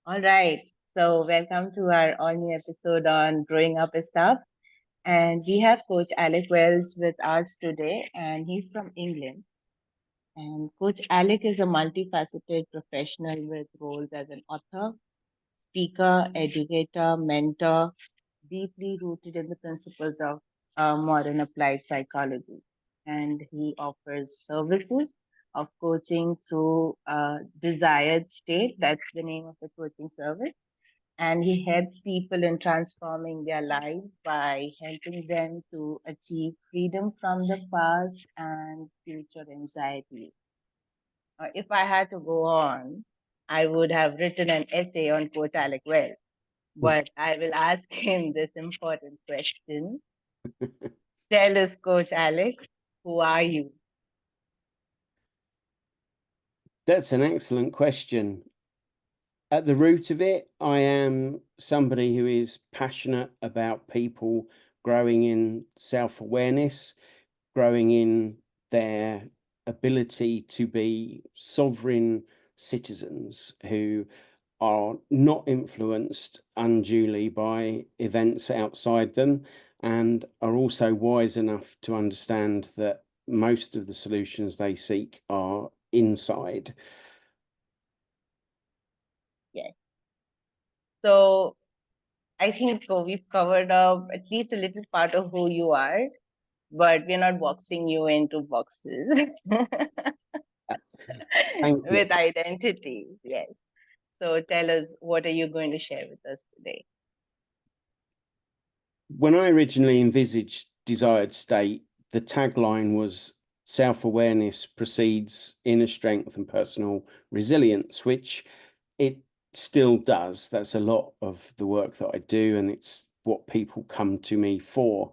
All right. So, welcome to our all new episode on growing up is tough. And we have Coach Alec Wells with us today, and he's from England. And Coach Alec is a multifaceted professional with roles as an author, speaker, educator, mentor, deeply rooted in the principles of modern applied psychology. And he offers services of coaching through Desired State. That's the name of the coaching service, and he helps people in transforming their lives by helping them to achieve freedom from the past and future anxiety. If I had to go on, I would have written an essay on Coach Alec Wells, but I will ask him this important question. Tell us, Coach Alec, who are you? That's an excellent question. At the root of it, I am somebody who is passionate about people growing in self-awareness, growing in their ability to be sovereign citizens who are not influenced unduly by events outside them and are also wise enough to understand that most of the solutions they seek are inside. Yes. So I think we've covered up at least a little part of who you are, but we're not boxing you into boxes Thank you. with identity. Yes. So tell us, what are you going to share with us today? When I originally envisaged Desired State, the tagline was self-awareness precedes inner strength and personal resilience, which it still does. That's a lot of the work that I do, and it's what people come to me for.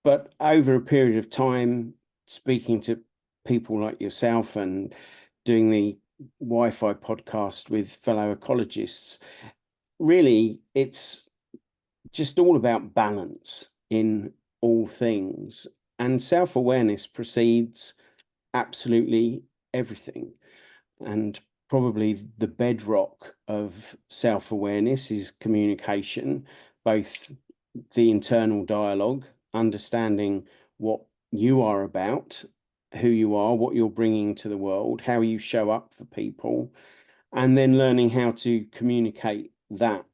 But over a period of time, speaking to people like yourself and doing the Wi-Fi podcast with fellow ecologists, really it's just all about balance in all things. And self-awareness precedes absolutely everything. And probably the bedrock of self-awareness is communication, both the internal dialogue, understanding what you are about, who you are, what you're bringing to the world, how you show up for people, and then learning how to communicate that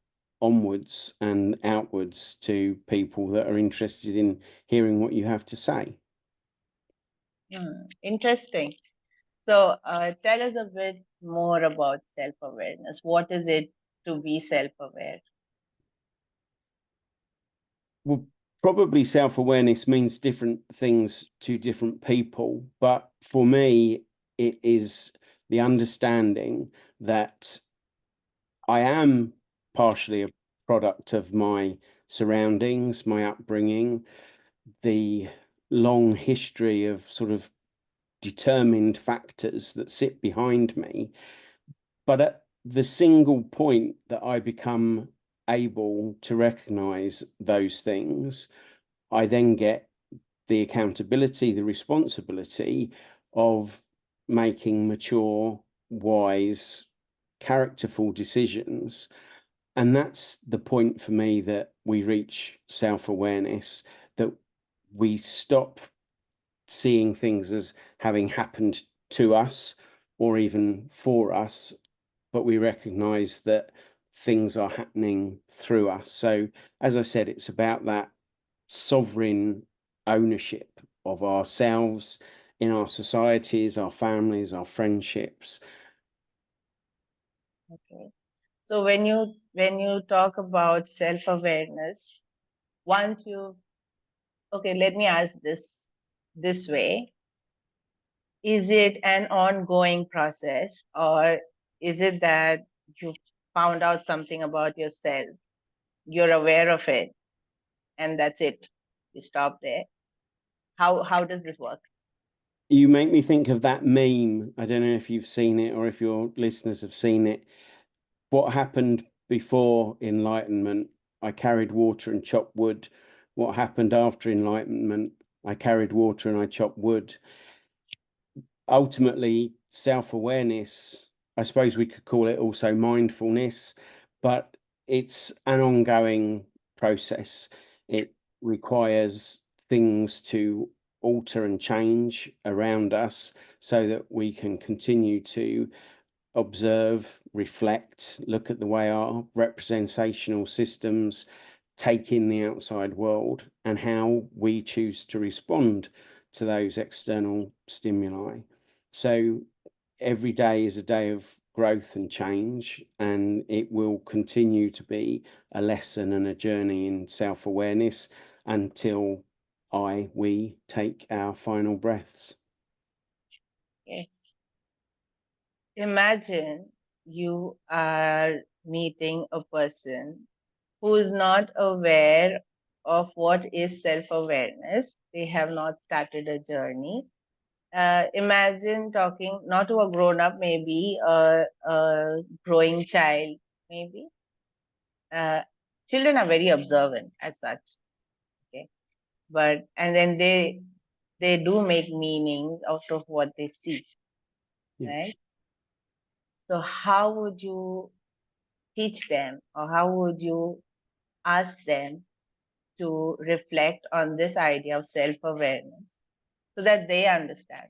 onwards and outwards to people that are interested in hearing what you have to say. Interesting. So tell us a bit more about self-awareness. What is it to be self-aware? Well, probably self-awareness means different things to different people, but for me, it is the understanding that I am partially a product of my surroundings, my upbringing, the long history of sort of determined factors that sit behind me. But at the single point that I become able to recognize those things, I then get the accountability, the responsibility of making mature, wise, characterful decisions. And that's the point for me that we reach self-awareness, that we stop seeing things as having happened to us or even for us, but we recognize that things are happening through us. So, as I said, it's about that sovereign ownership of ourselves in our societies, our families, our friendships. Okay. So when you talk about self-awareness, once you okay, let me ask this way. Is it an ongoing process, or is it that you found out something about yourself, you're aware of it, and that's it? You stop there. How does this work? You make me think of that meme. I don't know if you've seen it or if your listeners have seen it. What happened before enlightenment? I carried water and chopped wood. What happened after enlightenment? I carried water and I chopped wood. Ultimately, self-awareness I suppose we could call it also mindfulness, but it's an ongoing process. It requires things to alter and change around us so that we can continue to observe, reflect, look at the way our representational systems take in the outside world and how we choose to respond to those external stimuli. So every day is a day of growth and change, and it will continue to be a lesson and a journey in self-awareness until we take our final breaths. Okay. Imagine you are meeting a person who is not aware of what is self-awareness. They have not started a journey. Imagine talking not to a grown-up, maybe a growing child, maybe. Children are very observant as such, okay? But and then they do make meaning out of what they see, right? So how would you teach them, or how would you ask them to reflect on this idea of self-awareness so that they understand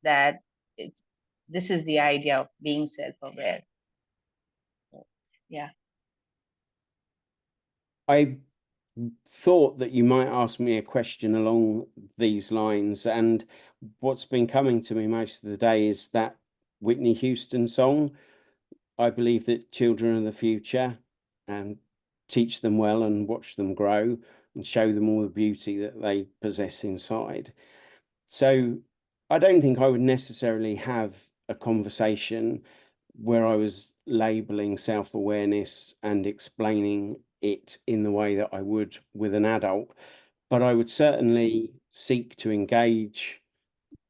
that this is the idea of being self-aware? Yeah. I thought that you might ask me a question along these lines, and what's been coming to me most of the day is that Whitney Houston song. I believe that children are the future, and teach them well and watch them grow and show them all the beauty that they possess inside. So I don't think I would necessarily have a conversation where I was labeling self-awareness and explaining it in the way that I would with an adult, but I would certainly seek to engage,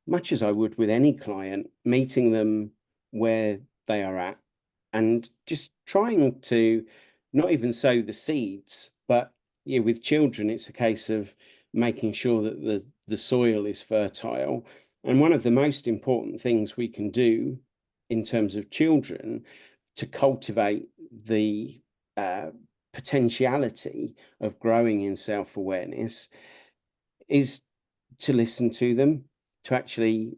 much as I would with any client, meeting them where they are at and just trying to not even sow the seeds, but yeah, with children, it's a case of making sure that the soil is fertile. And one of the most important things we can do in terms of children to cultivate the potentiality of growing in self-awareness is to listen to them, to actually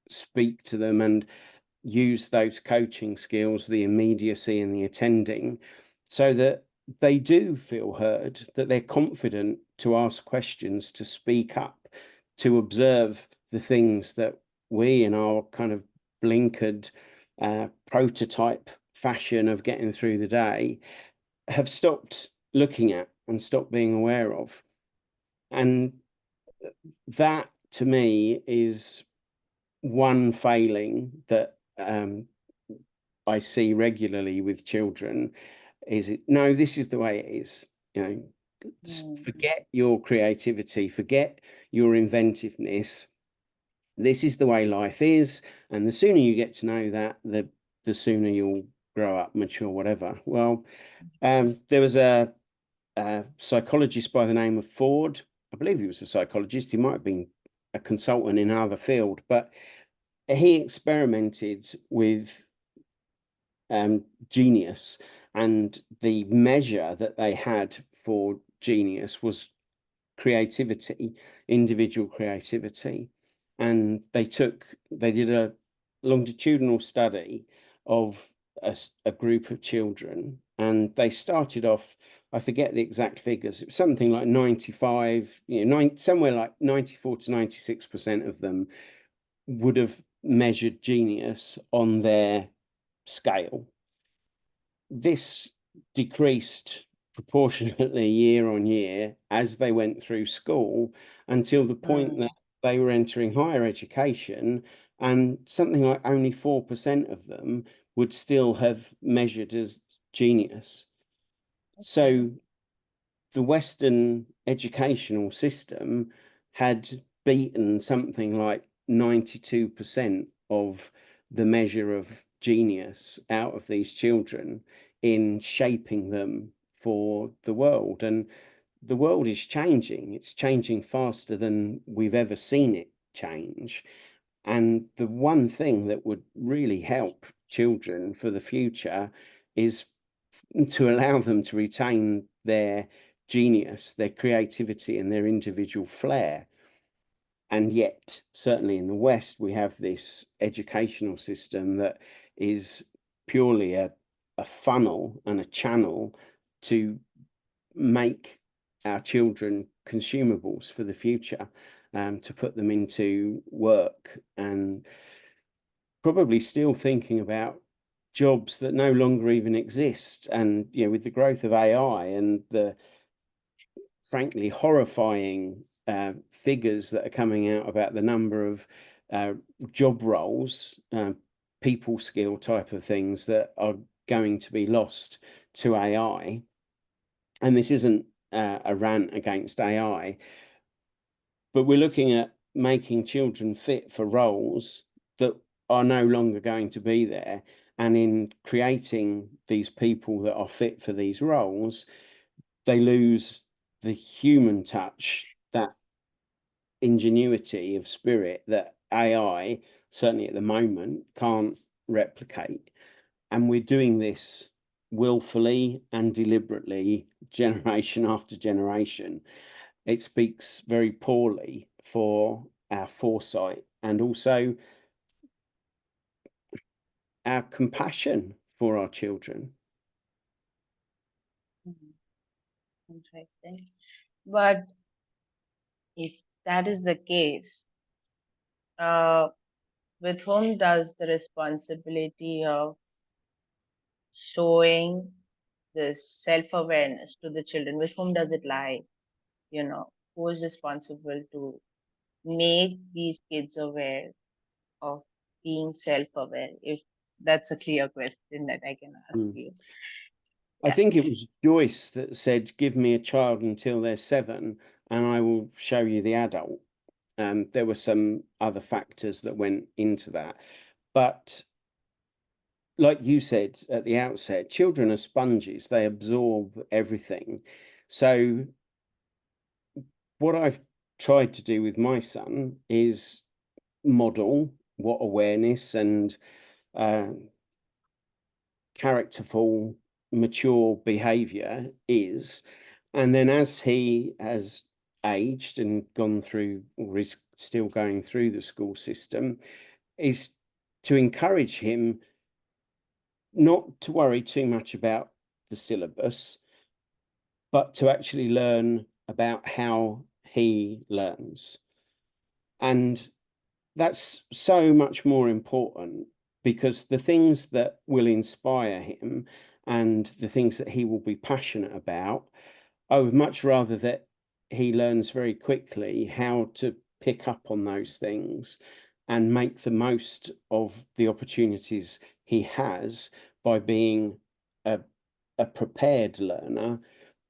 speak to them and use those coaching skills, the immediacy and the attending, so that they do feel heard, that they're confident to ask questions, to speak up, to observe the things that we in our kind of blinkered prototype fashion of getting through the day have stopped looking at and stopped being aware of. And that to me is one failing that I see regularly with children. Is it, no, this is the way it is, you know, forget your creativity, forget your inventiveness. This is the way life is, and the sooner you get to know that, the sooner you'll grow up, mature, whatever. Well, there was a psychologist by the name of Ford. I believe he was a psychologist. He might have been a consultant in another field, but he experimented with genius, and the measure that they had for genius was creativity, individual creativity. And they did a longitudinal study of a group of children, and they started off, I forget the exact figures, it was something like 95, somewhere like 94 to 96% of them would have measured genius on their scale. This decreased proportionately year on year as they went through school until the point that they were entering higher education, and something like only 4% of them would still have measured as genius. So the Western educational system had beaten something like 92% of the measure of genius out of these children in shaping them for the world. And the world is changing. It's changing faster than we've ever seen it change. And the one thing that would really help children for the future is to allow them to retain their genius, their creativity, and their individual flair. And yet, certainly in the West, we have this educational system that is purely a funnel and a channel to make our children consumables for the future, to put them into work, and probably still thinking about jobs that no longer even exist. And with the growth of AI and the frankly horrifying figures that are coming out about the number of job roles, people skill type of things that are going to be lost to AI. And this isn't a rant against AI, but we're looking at making children fit for roles that are no longer going to be there. And in creating these people that are fit for these roles, they lose the human touch, that ingenuity of spirit that AI, certainly at the moment, can't replicate. And we're doing this willfully and deliberately, generation after generation. It speaks very poorly for our foresight and also our compassion for our children. Interesting. But if that is the case, with whom does the responsibility of showing this self-awareness to the children, with whom does it lie? Who is responsible to make these kids aware of being self-aware, if that's a clear question that I can ask you? I think it was Joyce that said, give me a child until they're 7 and I will show you the adult. There were some other factors that went into that. But like you said at the outset, children are sponges. They absorb everything. So what I've tried to do with my son is model what awareness and characterful, mature behavior is. And then as he has aged and gone through, or is still going through the school system, is to encourage him not to worry too much about the syllabus, but to actually learn about how he learns. And that's so much more important, because the things that will inspire him and the things that he will be passionate about, I would much rather that he learns very quickly how to pick up on those things and make the most of the opportunities he has by being a prepared learner,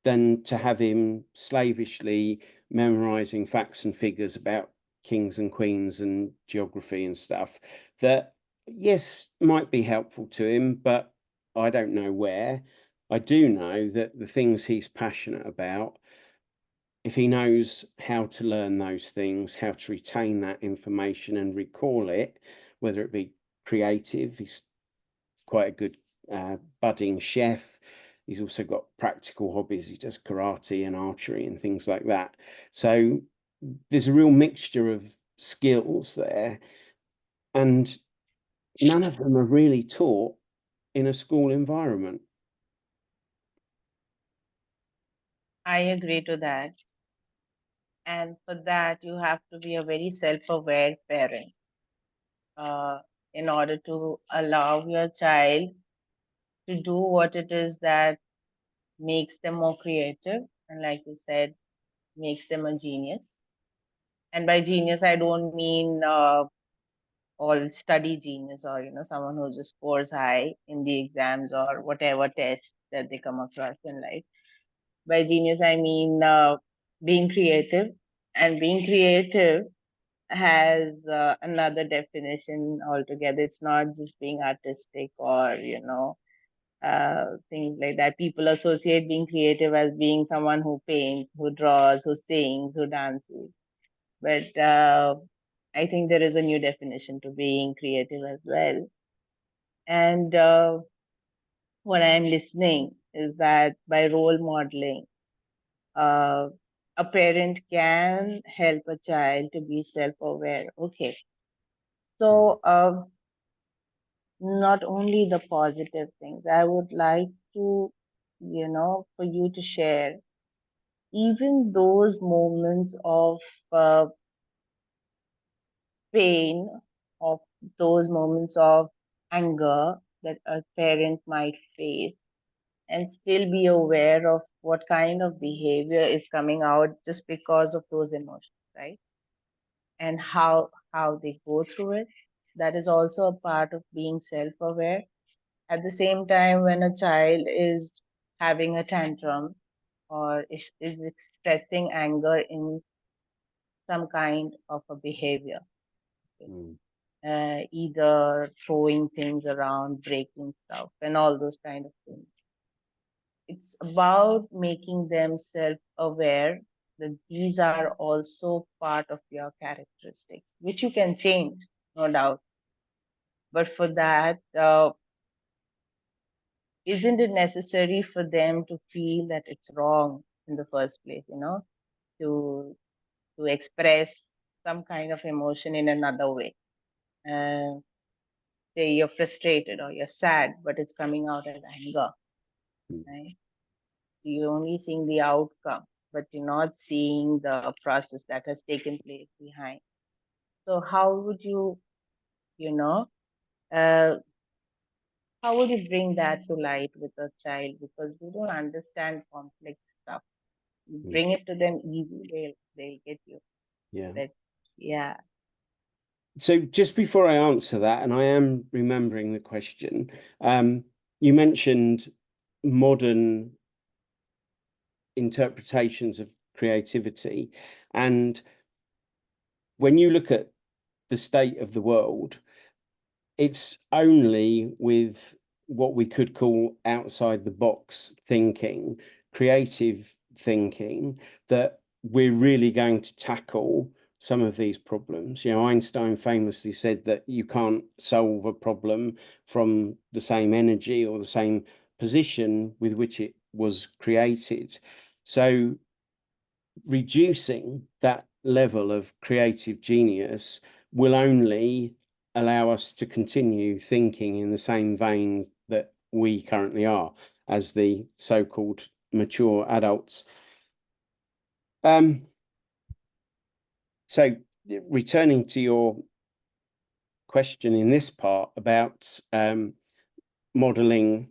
than to have him slavishly memorizing facts and figures about kings and queens and geography and stuff that, yes, might be helpful to him, but I don't know where. I do know that the things he's passionate about, if he knows how to learn those things, how to retain that information and recall it, whether it be creative, he's quite a good budding chef. He's also got practical hobbies. He does karate and archery and things like that. So there's a real mixture of skills there, and none of them are really taught in a school environment. I agree to that. And for that, you have to be a very self-aware parent in order to allow your child to do what it is that makes them more creative. And like you said, makes them a genius. And by genius, I don't mean all study genius, or someone who just scores high in the exams or whatever tests that they come across in life. By genius, I mean being creative. And being creative has another definition altogether. It's not just being artistic or things like that. People associate being creative as being someone who paints, who draws, who sings, who dances. But I think there is a new definition to being creative as well. And what I'm listening is that by role modeling, uh, a parent can help a child to be self-aware. Okay. So, not only the positive things, I would like to, for you to share even those moments of uh, pain, of those moments of anger that a parent might face, and still be aware of what kind of behavior is coming out just because of those emotions, right? And how they go through it. That is also a part of being self-aware. At the same time, when a child is having a tantrum or is expressing anger in some kind of a behavior, Mm. either throwing things around, breaking stuff, and all those kind of things. It's about making them self-aware that these are also part of your characteristics, which you can change, no doubt. But for that, isn't it necessary for them to feel that it's wrong in the first place, to express some kind of emotion in another way? Uh, Say you're frustrated or you're sad, but it's coming out as anger, Mm. right? You're only seeing the outcome, but you're not seeing the process that has taken place behind. So how would you, you know, uh, how would you bring that to light with a child? Because they don't understand complex stuff. You Mm. bring it to them easy, they'll get you. Yeah. That yeah. So just before I answer that, and I am remembering the question, you mentioned modern interpretations of creativity. And when you look at the state of the world, it's only with what we could call outside the box thinking, creative thinking, that we're really going to tackle some of these problems. You know, Einstein famously said that you can't solve a problem from the same energy or the same position with which it was created. So reducing that level of creative genius will only allow us to continue thinking in the same vein that we currently are as the so-called mature adults. So returning to your question in this part about modeling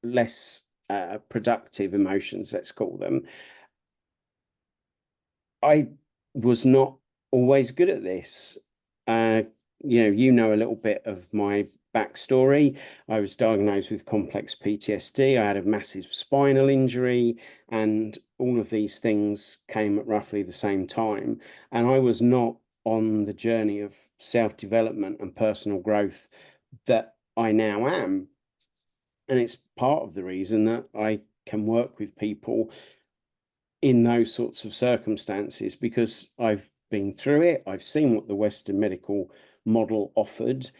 less productive emotions, let's call them, I was not always good at this. You know a little bit of my backstory. I was diagnosed with complex PTSD. I had a massive spinal injury, and all of these things came at roughly the same time. And I was not on the journey of self-development and personal growth that I now am. And it's part of the reason that I can work with people in those sorts of circumstances, because I've been through it. I've seen what the Western medical model offered,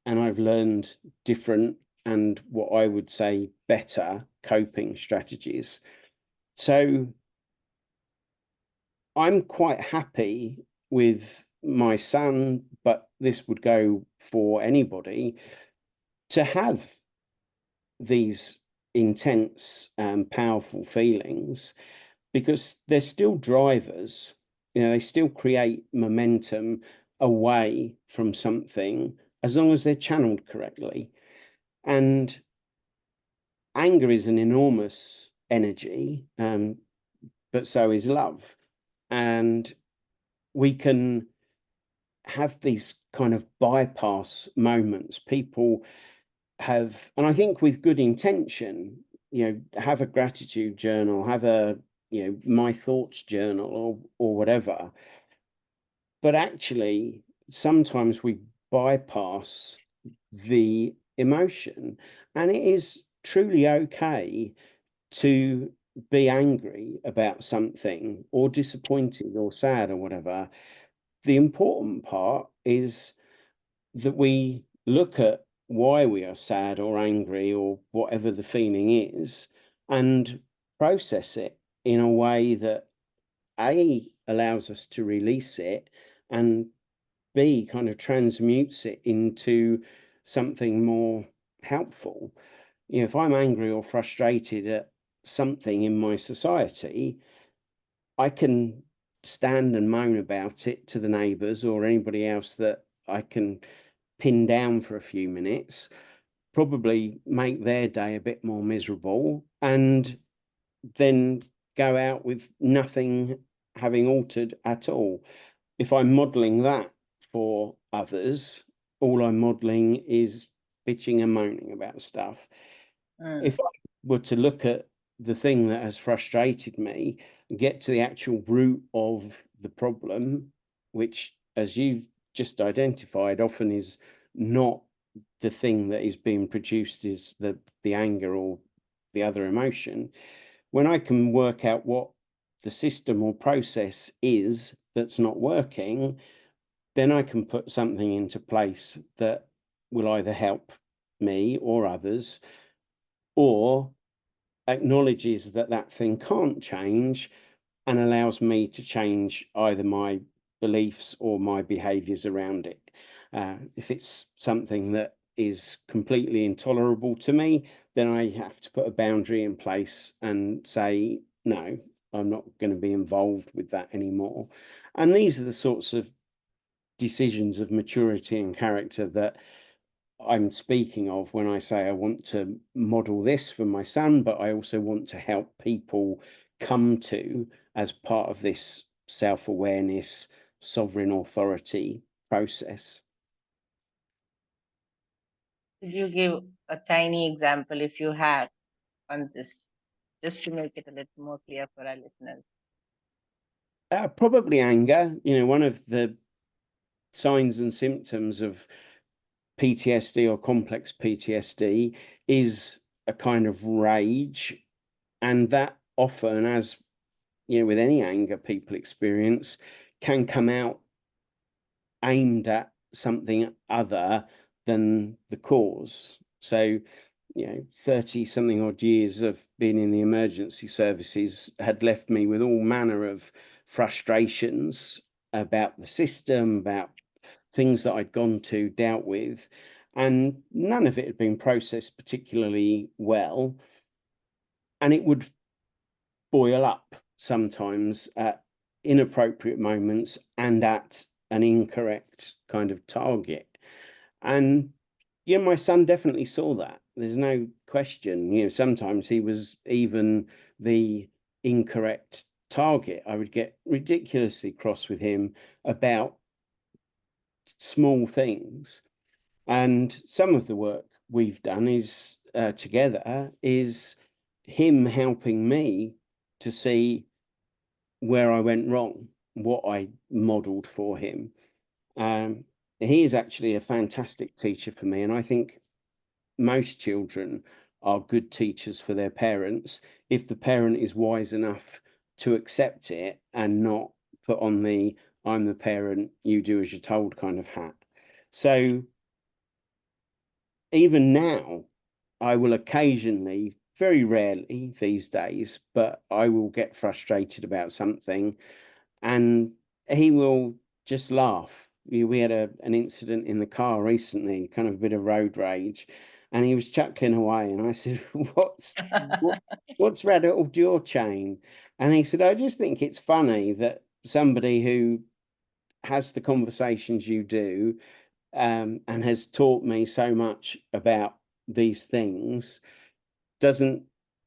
and I've learned different and what I would say better coping strategies. So I'm quite happy with my son, but this would go for anybody, to have these intense and powerful feelings, because they're still drivers. You know, they still create momentum away from something as long as they're channeled correctly. And anger is an enormous energy, but so is love. And we can have these kind of bypass moments. People have, and I think with good intention, you know, have a gratitude journal, have a, you know, my thoughts journal, or whatever. But actually, sometimes we bypass the emotion, and it is truly okay to be angry about something, or disappointed or sad or whatever. the important part is that we look at why we are sad or angry or whatever the feeling is and process it in a way that A, allows us to release it, and B, kind of transmutes it into something more helpful. You know, if I'm angry or frustrated at something in my society, I can stand and moan about it to the neighbours or anybody else that I can pin down for a few minutes, probably make their day a bit more miserable, and then go out with nothing having altered at all. If I'm modeling that for others, all I'm modeling is bitching and moaning about stuff. If I were to look at the thing that has frustrated me and get to the actual root of the problem, which, as you've just identified, often is not the thing that is being produced is the anger or the other emotion. When I can work out what the system or process is that's not working, then I can put something into place that will either help me or others, or acknowledges that that thing can't change and allows me to change either my beliefs or my behaviors around it. If it's something that is completely intolerable to me, then I have to put a boundary in place and say, no, I'm not going to be involved with that anymore. And these are the sorts of decisions of maturity and character that I'm speaking of when I say I want to model this for my son, but I also want to help people come to as part of this self-awareness, sovereign authority process. Could you give a tiny example, if you have, on this, just to make it a little more clear for our listeners? Probably anger. You know, one of the signs and symptoms of PTSD or complex PTSD is a kind of rage, and that often, as you know, with any anger people experience, can come out aimed at something other than the cause. So, you know, 30 something odd years of being in the emergency services had left me with all manner of frustrations about the system, about things that I'd gone to, dealt with, and none of it had been processed particularly well. And it would boil up sometimes at inappropriate moments and at an incorrect kind of target. And yeah, my son definitely saw that. There's no question. You know, sometimes he was even the incorrect target. I would get ridiculously cross with him about small things. And some of the work we've done is together is him helping me to see where I went wrong, what I modeled for him. He is actually a fantastic teacher for me, and I think most children are good teachers for their parents if the parent is wise enough to accept it and not put on the I'm the parent, you do as you're told kind of hat. So even now, I will occasionally, very rarely these days, but I will get frustrated about something and he will just laugh. We had an incident in the car recently, kind of a bit of road rage, and he was chuckling away. And I said, what's rattled your chain? And he said, I just think it's funny that somebody who has the conversations you do and has taught me so much about these things doesn't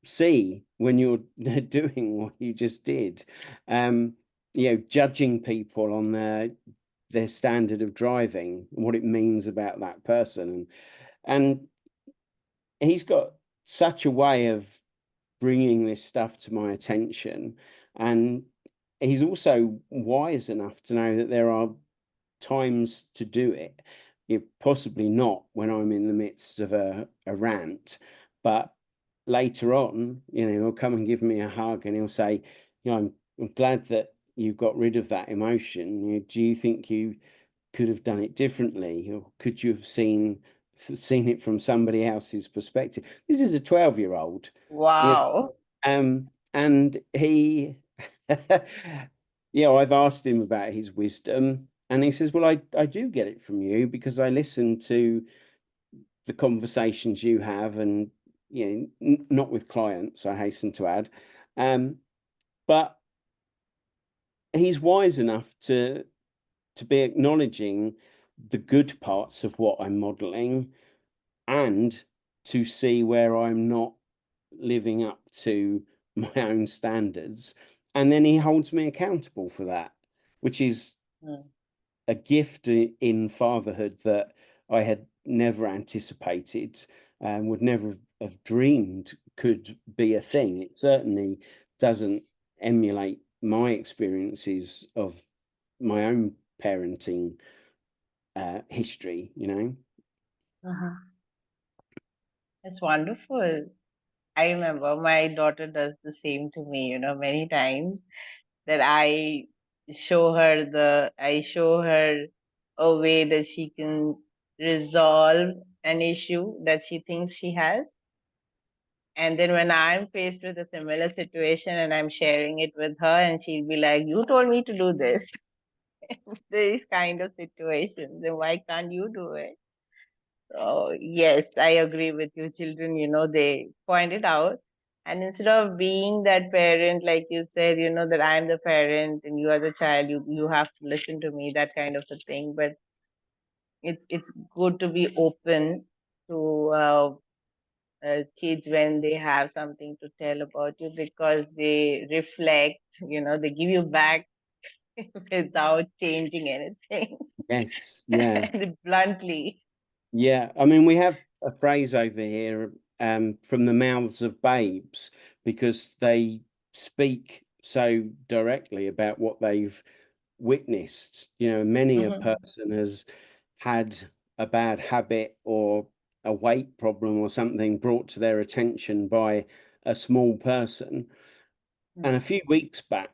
see when you're doing what you just did. You know, judging people on their standard of driving, what it means about that person. And he's got such a way of bringing this stuff to my attention. And he's also wise enough to know that there are times to do it. Possibly not when I'm in the midst of a rant, but later on, you know, he'll come and give me a hug and he'll say, you know, I'm glad that you got rid of that emotion? Do you think you could have done it differently, or could you have seen it from somebody else's perspective? This is a 12-year-old. Wow. And he, I've asked him about his wisdom, and he says, well, I do get it from you because I listen to the conversations you have, and not with clients, I hasten to add. But he's wise enough to be acknowledging the good parts of what I'm modeling, and to see where I'm not living up to my own standards. And then he holds me accountable for that, which is a gift in fatherhood that I had never anticipated and would never have dreamed could be a thing. It certainly doesn't emulate my experiences of my own parenting history, Uh-huh. That's wonderful. I remember my daughter does the same to me, many times that I show her a way that she can resolve an issue that she thinks she has. And then when I'm faced with a similar situation and I'm sharing it with her, and she'll be like, "You told me to do this." These kind of situations, then why can't you do it? So yes, I agree with you. Children, they point it out. And instead of being that parent, like you said, that I'm the parent and you are the child, you have to listen to me, that kind of a thing. But it's good to be open to kids when they have something to tell about you, because they reflect, they give you back without changing anything. Yes, yeah. Bluntly. Yeah, I mean, we have a phrase over here, from the mouths of babes, because they speak so directly about what they've witnessed. Many a Hmm. person has had a bad habit or a weight problem or something brought to their attention by a small person. And a few weeks back,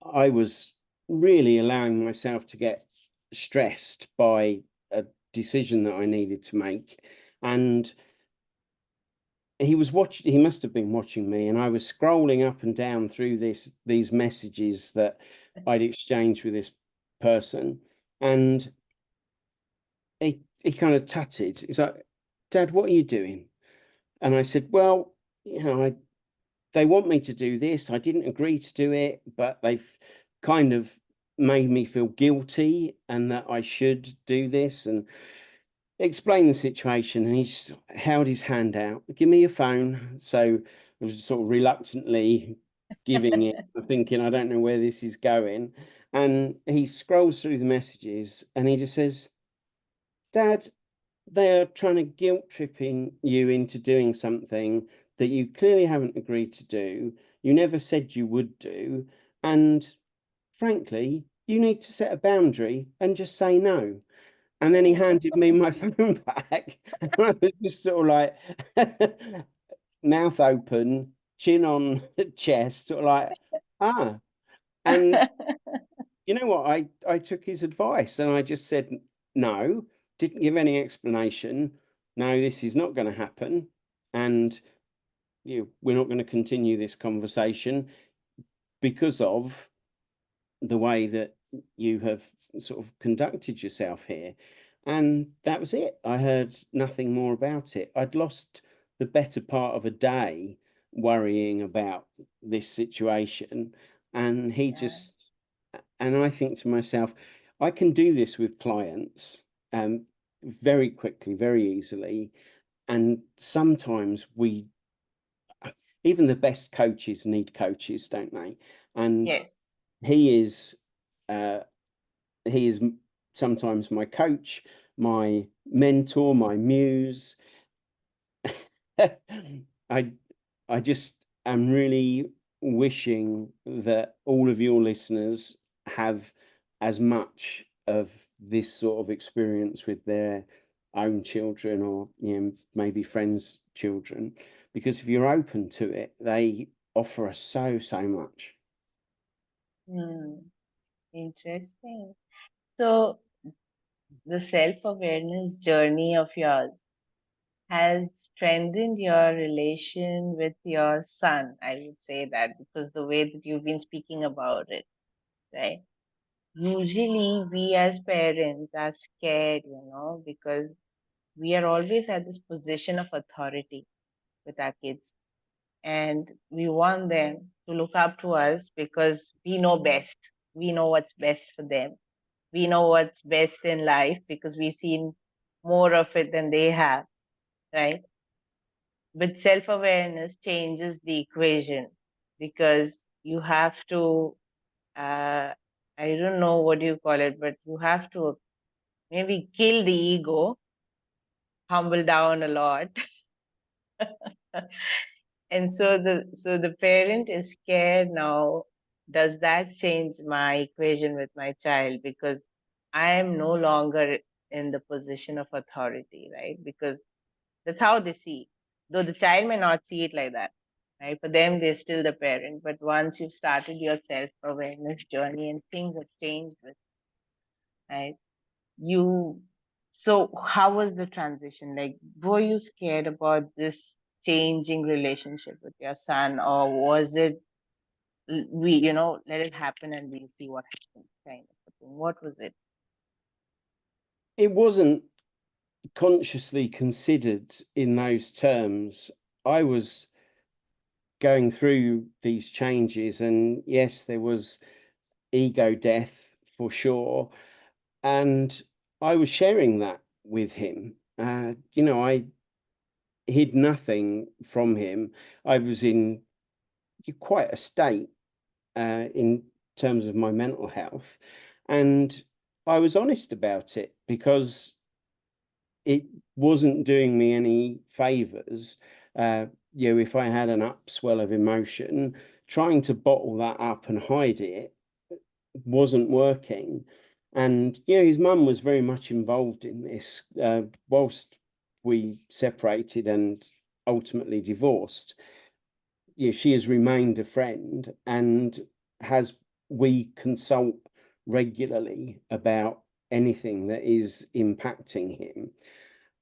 I was really allowing myself to get stressed by a decision that I needed to make. And he must have been watching me, and I was scrolling up and down through these messages that I'd exchanged with this person. And he kind of tutted. He's like, "Dad, what are you doing?" And I said, "Well, they want me to do this. I didn't agree to do it, but they've kind of made me feel guilty and that I should do this," and explain the situation. And he just held his hand out. "Give me your phone." So I was sort of reluctantly giving it, thinking, I don't know where this is going. And he scrolls through the messages and he just says, "Dad, they are trying to guilt tripping you into doing something that you clearly haven't agreed to do. You never said you would do. And frankly, you need to set a boundary and just say no." And then he handed me my phone back. And I was just sort of like, mouth open, chin on chest, sort of like, ah. And you know what? I took his advice and I just said no, didn't give any explanation. No, this is not going to happen. And we're not going to continue this conversation because of the way that you have sort of conducted yourself here. And that was it. I heard nothing more about it. I'd lost the better part of a day worrying about this situation. And Yeah. and I think to myself, I can do this with clients very quickly, very easily. And sometimes even the best coaches need coaches, don't they? And Yes. he is uh, he is sometimes my coach, my mentor, my muse. I I just am really wishing that all of your listeners have as much of this sort of experience with their own children, or maybe friends' children, because if you're open to it, they offer us so much. Hmm. Interesting. So the self-awareness journey of yours has strengthened your relation with your son. I would say that because the way that you've been speaking about it, right? Usually, we as parents are scared, because we are always at this position of authority with our kids. And we want them to look up to us because we know best. We know what's best for them. We know what's best in life because we've seen more of it than they have, right? But self awareness changes the equation because you have to, uh, I don't know what you call it, but you have to maybe kill the ego, humble down a lot. And so the parent is scared now. Does that change my equation with my child? Because I am no longer in the position of authority, right? Because that's how they see. Though the child may not see it like that, right? For them, they're still the parent. But once you've started your self-awareness journey and things have changed with, right? You, so how was the transition? Like, were you scared about this changing relationship with your son, or was it let it happen and we'll see what happens kind of a thing? What was it? It wasn't consciously considered in those terms. I was going through these changes, and yes, there was ego death for sure. And I was sharing that with him. I hid nothing from him. I was in quite a state in terms of my mental health. And I was honest about it because it wasn't doing me any favors. If I had an upswell of emotion, trying to bottle that up and hide it wasn't working. And his mum was very much involved in this. Whilst we separated and ultimately divorced, she has remained a friend, and has we consult regularly about anything that is impacting him.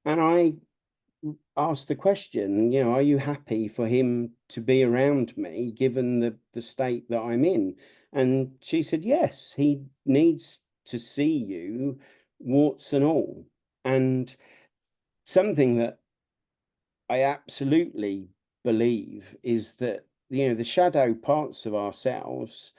And I asked the question, are you happy for him to be around me given the state that I'm in? And she said, yes, he needs to see you, warts and all. And something that I absolutely believe is that, the shadow parts of ourselves,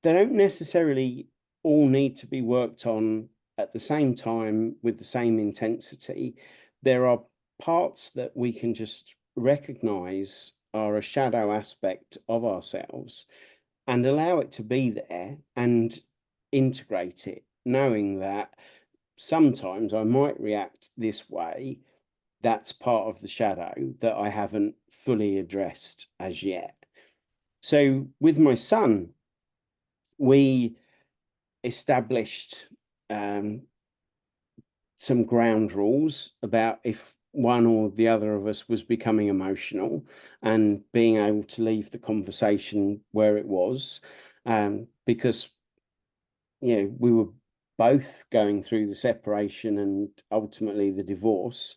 they don't necessarily all need to be worked on at the same time with the same intensity. There are parts that we can just recognize are a shadow aspect of ourselves and allow it to be there and integrate it, knowing that sometimes I might react this way. That's part of the shadow that I haven't fully addressed as yet. So with my son, we established some ground rules about if one or the other of us was becoming emotional, and being able to leave the conversation where it was, because we were both going through the separation and ultimately the divorce,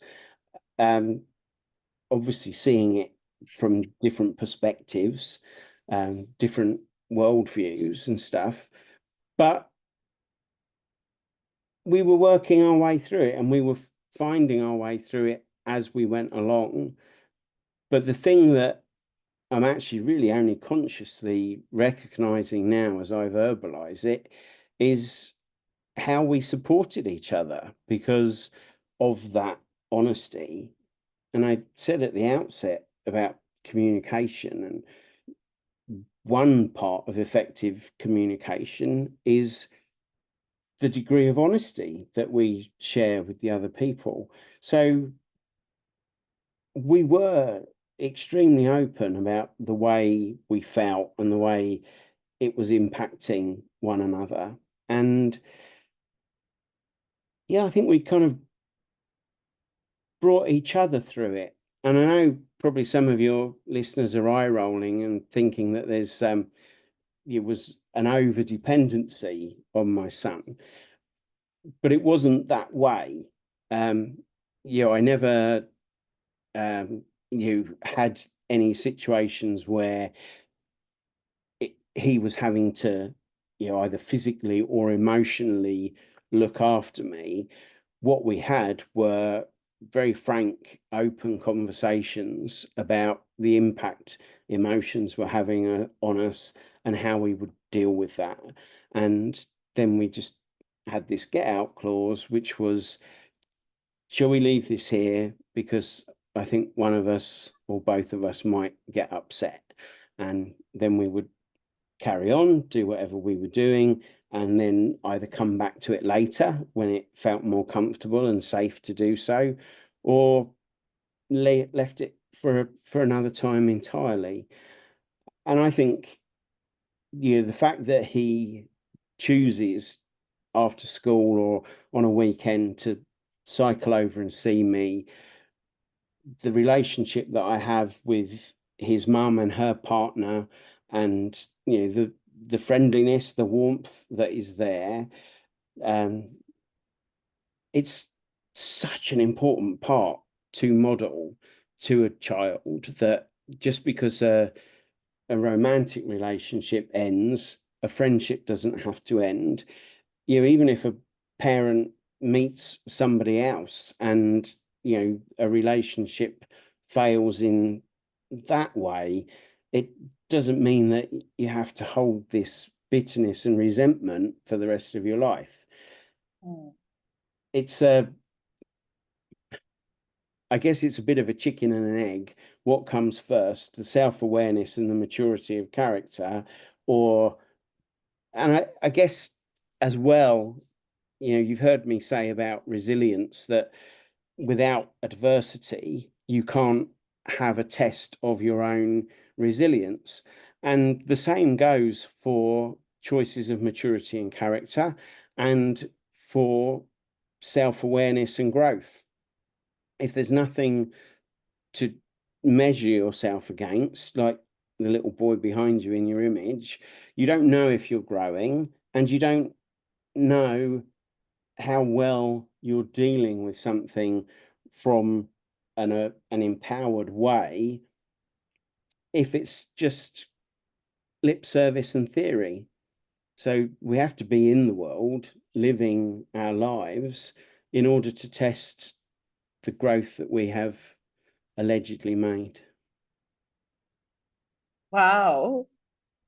obviously seeing it from different perspectives, different worldviews and stuff. But we were working our way through it, and we were finding our way through it as we went along. But the thing that I'm actually really only consciously recognizing now as I verbalize it is how we supported each other because of that honesty. And I said at the outset about communication, and one part of effective communication is the degree of honesty that we share with the other people. So we were extremely open about the way we felt and the way it was impacting one another. And yeah, I think we kind of brought each other through it. And I know probably some of your listeners are eye rolling and thinking that there's it was an over dependency on my son, but it wasn't that way. I never had any situations where he was having to either physically or emotionally look after me. What we had were very frank, open conversations about the impact emotions were having on us and how we would deal with that. And then we just had this get out clause, which was, shall we leave this here? Because I think one of us or both of us might get upset. And then we would carry on, do whatever we were doing, and then either come back to it later when it felt more comfortable and safe to do so, or left it for another time entirely. And I think the fact that he chooses after school or on a weekend to cycle over and see me, the relationship that I have with his mum and her partner, and the friendliness, the warmth that is there, it's such an important part to model to a child, that just because a romantic relationship ends, a friendship doesn't have to end. Even if a parent meets somebody else and a relationship fails in that way, it doesn't mean that you have to hold this bitterness and resentment for the rest of your life. It's I guess it's a bit of a chicken and an egg. What comes first, the self-awareness and the maturity of character? And I guess as well, you've heard me say about resilience, that without adversity, you can't have a test of your own resilience. And the same goes for choices of maturity and character, and for self-awareness and growth. If there's nothing to measure yourself against, like the little boy behind you in your image, you don't know if you're growing, and you don't know how well you're dealing with something from an empowered way if it's just lip service and theory. So we have to be in the world, living our lives, in order to test the growth that we have allegedly made. Wow.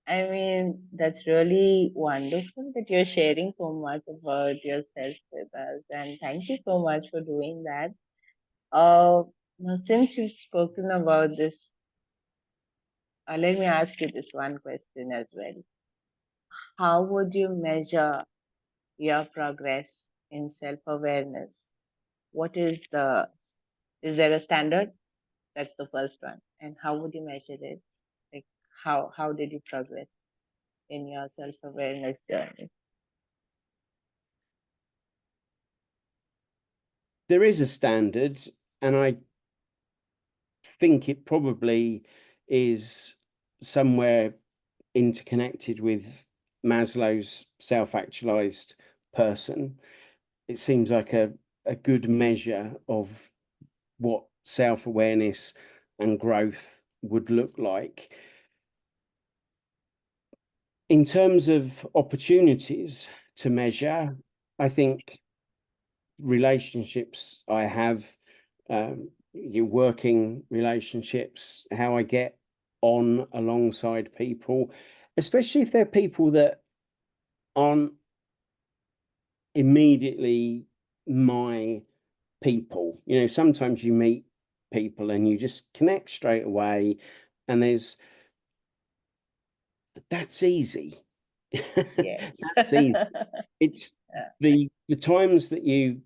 I mean, that's really wonderful that you're sharing so much about yourself with us. And thank you so much for doing that. Now, since you've spoken about this, let me ask you this one question as well. How would you measure your progress in self-awareness? Is there a standard? That's the first one. And how would you measure it? Like, how did you progress in your self-awareness journey? There is a standard, and I think it probably is somewhere interconnected with Maslow's self-actualized person. It seems like a good measure of what self-awareness and growth would look like. In terms of opportunities to measure, I think relationships I have, your working relationships, how I get on alongside people, especially if they're people that aren't immediately my people. Sometimes you meet people and you just connect straight away, and that's easy. Yes. That's easy. It's the times that you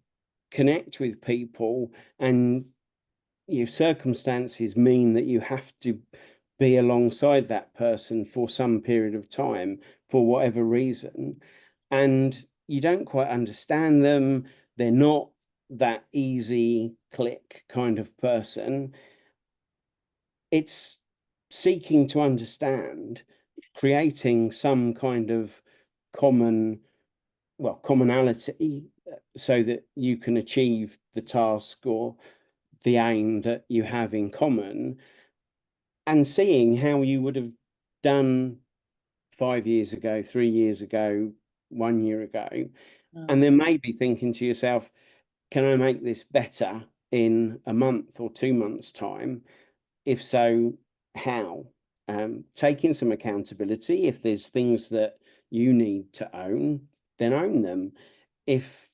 connect with people and your circumstances mean that you have to be alongside that person for some period of time for whatever reason, and you don't quite understand them. They're not that easy click kind of person. It's seeking to understand creating some kind of commonality so that you can achieve the task or the aim that you have in common, and seeing how you would have done 5 years ago, 3 years ago, 1 year ago, and then maybe thinking to yourself, can I make this better in a month or 2 months' time? If so, how? Taking some accountability. If there's things that you need to own, then own them. If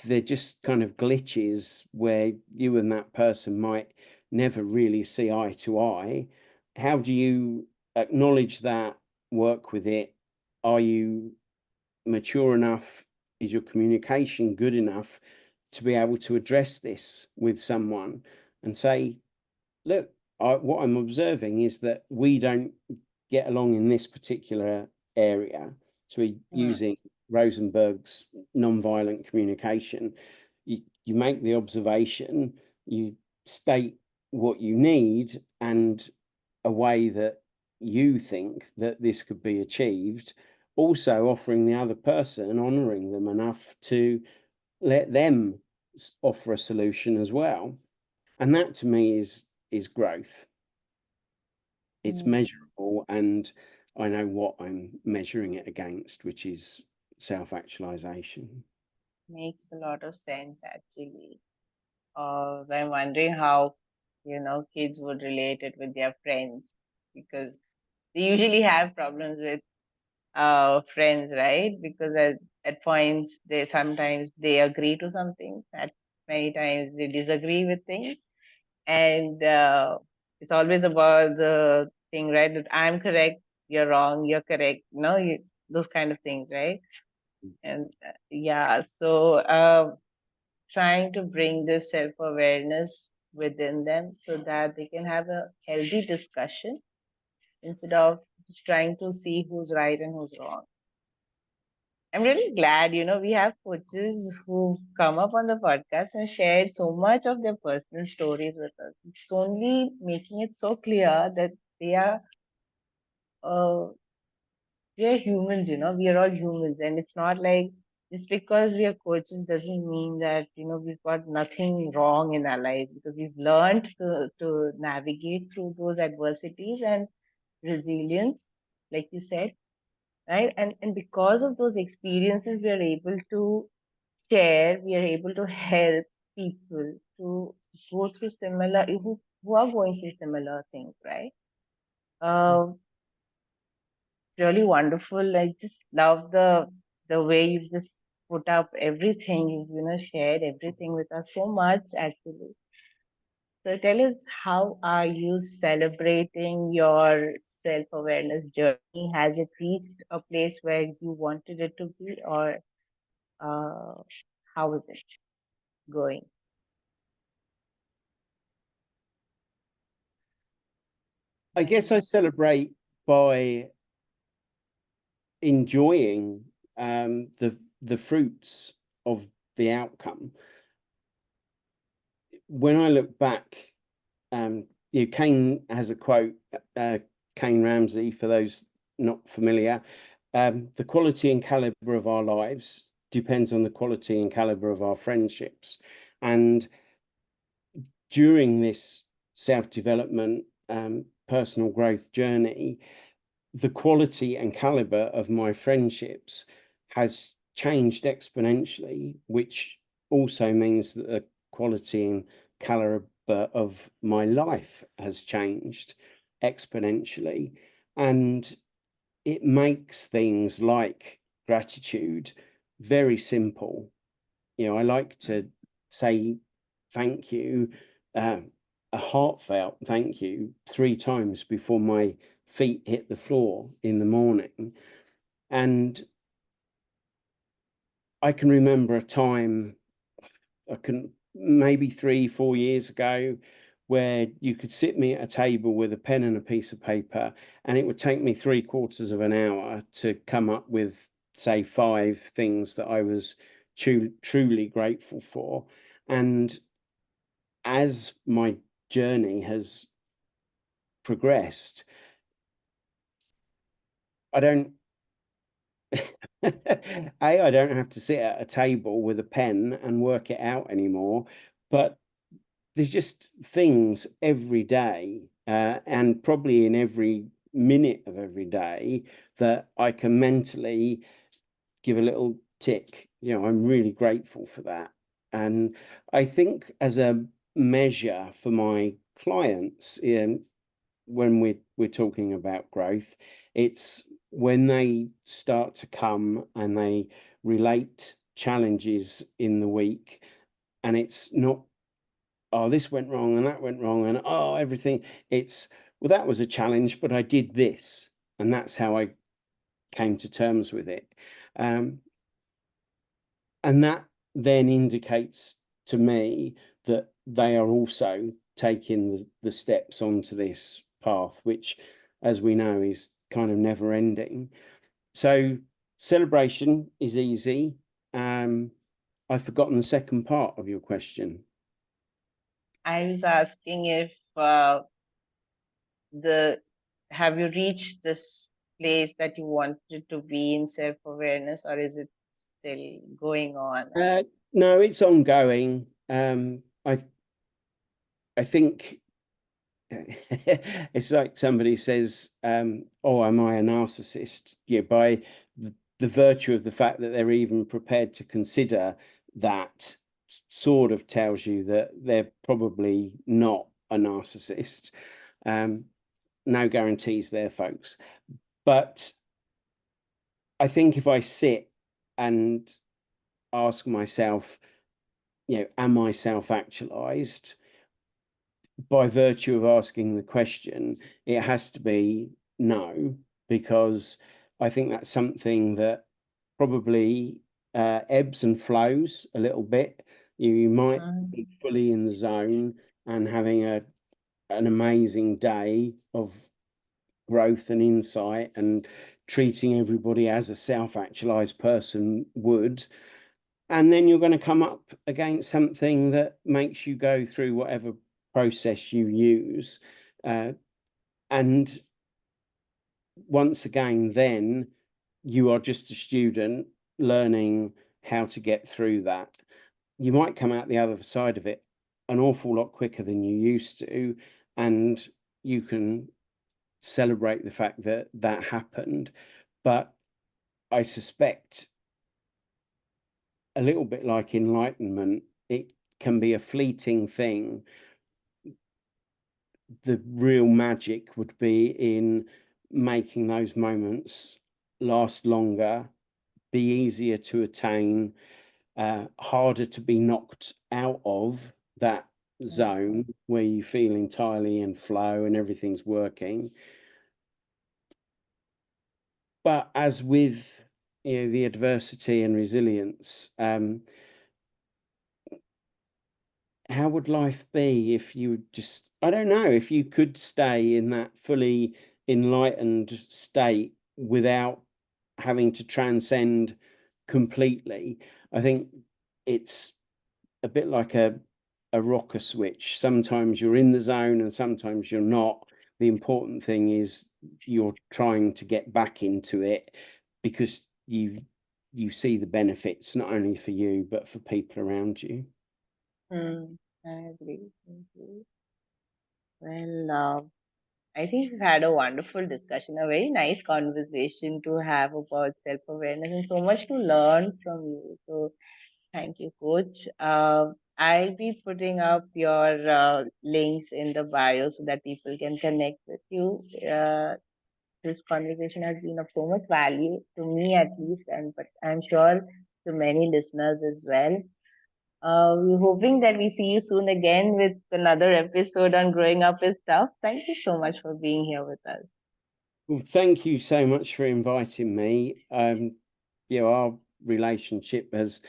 they're just kind of glitches where you and that person might never really see eye to eye, how do you acknowledge that, work with it? Are you mature enough? Is your communication good enough to be able to address this with someone and say, look, what I'm observing is that we don't get along in this particular area. So we're using Rosenberg's nonviolent communication. You make the observation, you state what you need and a way that you think that this could be achieved, also offering the other person, honoring them enough to let them offer a solution as well. And that to me is growth. It's measurable, and I know what I'm measuring it against, which is self-actualization. Makes a lot of sense, actually. I'm wondering how, kids would relate it with their friends, because they usually have problems with friends, right? Because at points sometimes they agree to something, at many times they disagree with things, and it's always about the thing, right? That I'm correct, you're wrong, you're correct, those kind of things, right? And yeah, so trying to bring this self-awareness within them so that they can have a healthy discussion instead of just trying to see who's right and who's wrong. I'm really glad, we have coaches who come up on the podcast and shared so much of their personal stories with us. It's only making it so clear that they are uh, we are humans, we are all humans, and it's not like just because we are coaches doesn't mean that we've got nothing wrong in our life, because we've learned to navigate through those adversities and resilience, like you said, right? And because of those experiences, we are able to share, we are able to help people to go through similar, who are going through similar things, right? Really wonderful. I just love the way you just put up everything. You've shared everything with us so much, actually. So tell us, how are you celebrating your self-awareness journey? Has it reached a place where you wanted it to be, or uh, how is it going? I guess I celebrate by enjoying the fruits of the outcome. When I look back, Kane has a quote, Kane Ramsey, for those not familiar. The quality and caliber of our lives depends on the quality and caliber of our friendships. And during this self-development, personal growth journey, the quality and caliber of my friendships has changed exponentially, which also means that the quality and caliber of my life has changed exponentially. And it makes things like gratitude very simple. I like to say thank you, a heartfelt thank you, 3 times before my feet hit the floor in the morning. And I can remember a time, maybe 3-4 years ago, where you could sit me at a table with a pen and a piece of paper, and it would take me 3/4 of an hour to come up with, say, 5 things that I was truly grateful for. And as my journey has progressed, I don't I don't have to sit at a table with a pen and work it out anymore, but there's just things every day, and probably in every minute of every day, that I can mentally give a little tick. I'm really grateful for that. And I think as a measure for my clients, when we're talking about growth, it's when they start to come and they relate challenges in the week, and it's not, oh, this went wrong and that went wrong and oh, everything. It's, well, that was a challenge, but I did this, and that's how I came to terms with it. And that then indicates to me that they are also taking the steps onto this path, which, as we know, is kind of never ending. So celebration is easy. I've forgotten the second part of your question. I was asking if have you reached this place that you wanted to be in self-awareness, or is it still going on? No, it's ongoing. I think it's like somebody says, oh, am I a narcissist? By the virtue of the fact that they're even prepared to consider that, sort of tells you that they're probably not a narcissist. No guarantees there, folks. But I think if I sit and ask myself, am I self-actualized? By virtue of asking the question, it has to be no, because I think that's something that probably ebbs and flows a little bit. You might be fully in the zone and having an amazing day of growth and insight and treating everybody as a self-actualized person would. And then you're going to come up against something that makes you go through whatever process you use. And once again, then you are just a student learning how to get through that. You might come out the other side of it an awful lot quicker than you used to, and you can celebrate the fact that that happened. But I suspect, a little bit like enlightenment, it can be a fleeting thing. The real magic would be in making those moments last longer, be easier to attain, harder to be knocked out of that zone where you feel entirely in flow and everything's working. But as with the adversity and resilience, how would life be if you just, I don't know, if you could stay in that fully enlightened state without having to transcend completely? I think it's a bit like a rocker switch. Sometimes you're in the zone and sometimes you're not. The important thing is you're trying to get back into it, because you see the benefits not only for you but for people around you. I agree. Well, I think we've had a wonderful discussion, a very nice conversation to have about self-awareness, and so much to learn from you. So thank you, Coach. I'll be putting up your links in the bio so that people can connect with you. This conversation has been of so much value to me, at least, and but I'm sure to many listeners as well. We're hoping that we see you soon again with another episode on growing up is tough. Thank you so much for being here with us. Well, thank you so much for inviting me. Our relationship has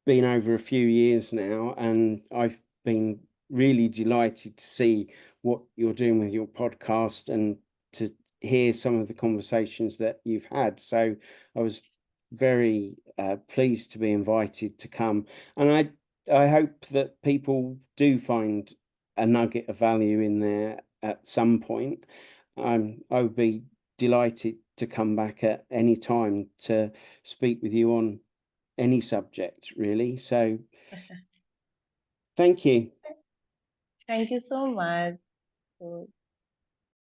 been over a few years now, and I've been really delighted to see what you're doing with your podcast and to hear some of the conversations that you've had. So I was very pleased to be invited to come, and I hope that people do find a nugget of value in there at some point. I would be delighted to come back at any time to speak with you on any subject, really. So thank you. Thank you so much. So